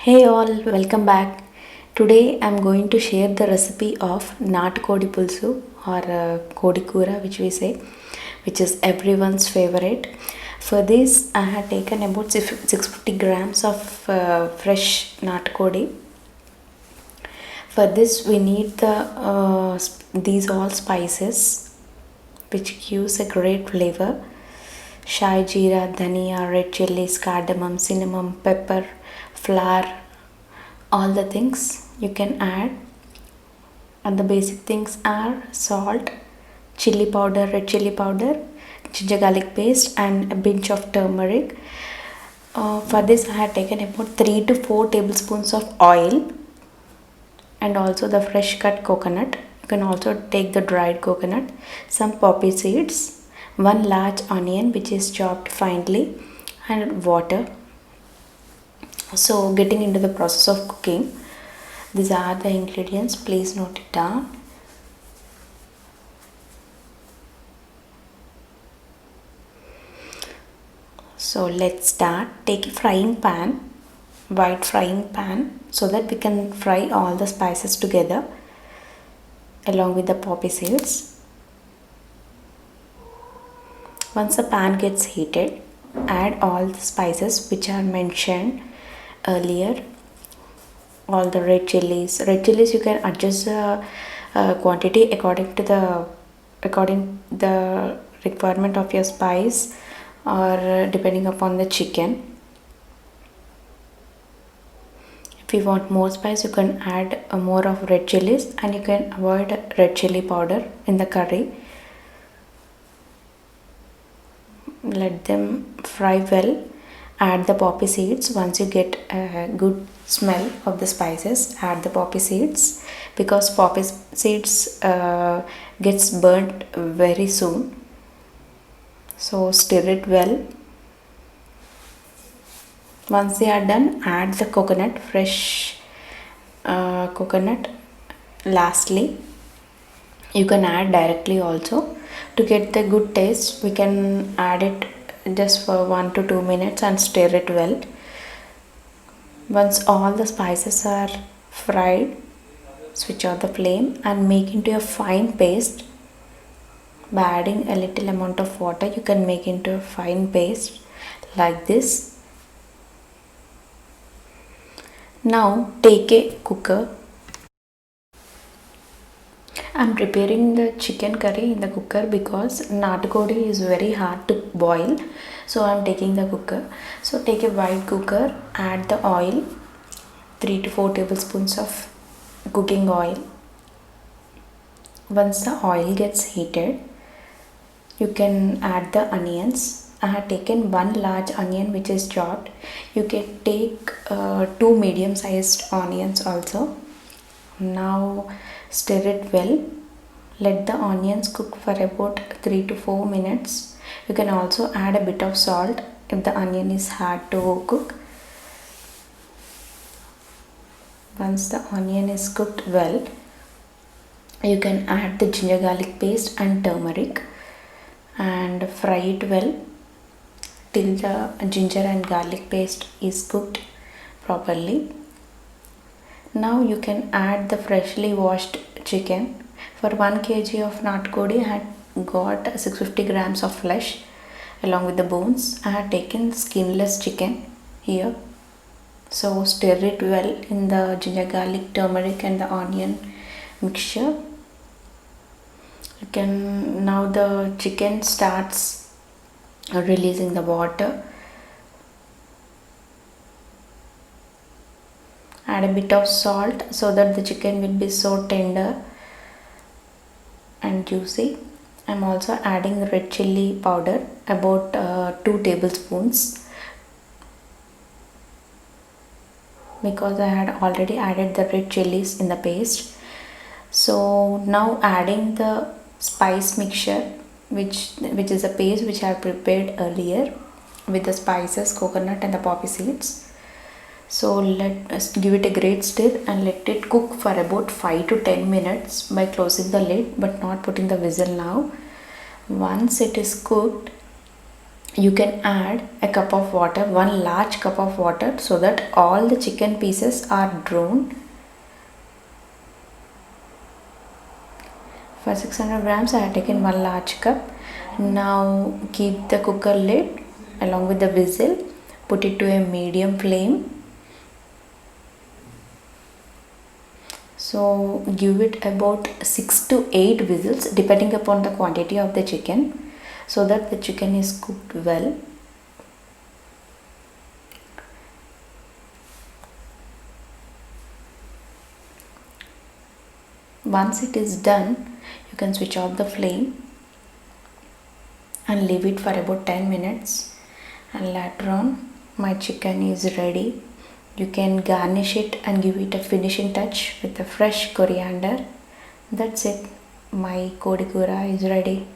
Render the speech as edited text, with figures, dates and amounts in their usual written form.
Hey all, welcome back. Today I'm going to share the recipe of Natkodi Pulsu or Kodi Kura, which we say, which is everyone's favorite. For this, I had taken about 650 grams of fresh Natkodi. For this, we need these all spices, which gives a great flavor: shai jeera, dhania, red chilies, cardamom, cinnamon, pepper, flour, all the things you can add. And the basic things are salt, chili powder, red chili powder, ginger garlic paste, and a pinch of turmeric. For this, I had taken about 3 to 4 tablespoons of oil and also the fresh cut coconut. You can also take the dried coconut, some poppy seeds, one large onion which is chopped finely, and water. So, getting into the process of cooking, these are the ingredients, please note it down. So, let's start. Take a frying pan, white frying pan, so that we can fry all the spices together along with the poppy seeds. Once the pan gets heated, add all the spices which are mentioned earlier. All the red chilies. Red chilies you can adjust the quantity according the requirement of your spice or depending upon the chicken. If you want more spice, you can add more of red chilies, and you can avoid red chili powder in the curry. Let them fry well. Add the poppy seeds. Once you get a good smell of the spices, add the poppy seeds, because poppy seeds gets burnt very soon. So stir it well. Once they are done, add the coconut, fresh coconut. Lastly, you can add directly also. To get the good taste, we can add it just for 1 to 2 minutes and stir it well. Once all the spices are fried, switch off the flame and make into a fine paste. By adding a little amount of water, you can make into a fine paste like this. Now take a cooker. I'm preparing the chicken curry in the cooker because natkodi is very hard to boil. So I'm taking the cooker. So take a wide cooker, add the oil, 3 to 4 tablespoons of cooking oil. Once the oil gets heated, you can add the onions. I have taken one large onion which is chopped. You can take 2 medium sized onions also. Now stir it well. Let the onions cook for about 3 to 4 minutes. You can also add a bit of salt if the onion is hard to cook. Once the onion is cooked well, you can add the ginger garlic paste and turmeric and fry it well till the ginger and garlic paste is cooked properly. Now you can add the freshly washed chicken. For 1 kg of natkodi, I had got 650 grams of flesh along with the bones. I had taken skinless chicken here. So stir it well in the ginger garlic, turmeric and the onion mixture. You can, now the chicken starts releasing the water. Add a bit of salt so that the chicken will be so tender and juicy. I'm also adding red chili powder, about 2 tablespoons, because I had already added the red chilies in the paste. So now adding the spice mixture, which is a paste which I have prepared earlier with the spices, coconut and the poppy seeds. So let us give it a great stir and let it cook for about 5 to 10 minutes by closing the lid but not putting the whistle now. Once it is cooked, you can add a cup of water, one large cup of water, so that all the chicken pieces are drawn. For 600 grams I have taken one large cup. Now keep the cooker lid along with the whistle, put it to a medium flame. So give it about 6 to 8 whistles depending upon the quantity of the chicken, so that the chicken is cooked well. Once it is done, you can switch off the flame and leave it for about 10 minutes, and later on my chicken is ready. You can garnish it and give it a finishing touch with a fresh coriander. That's it. My kodi kura is ready.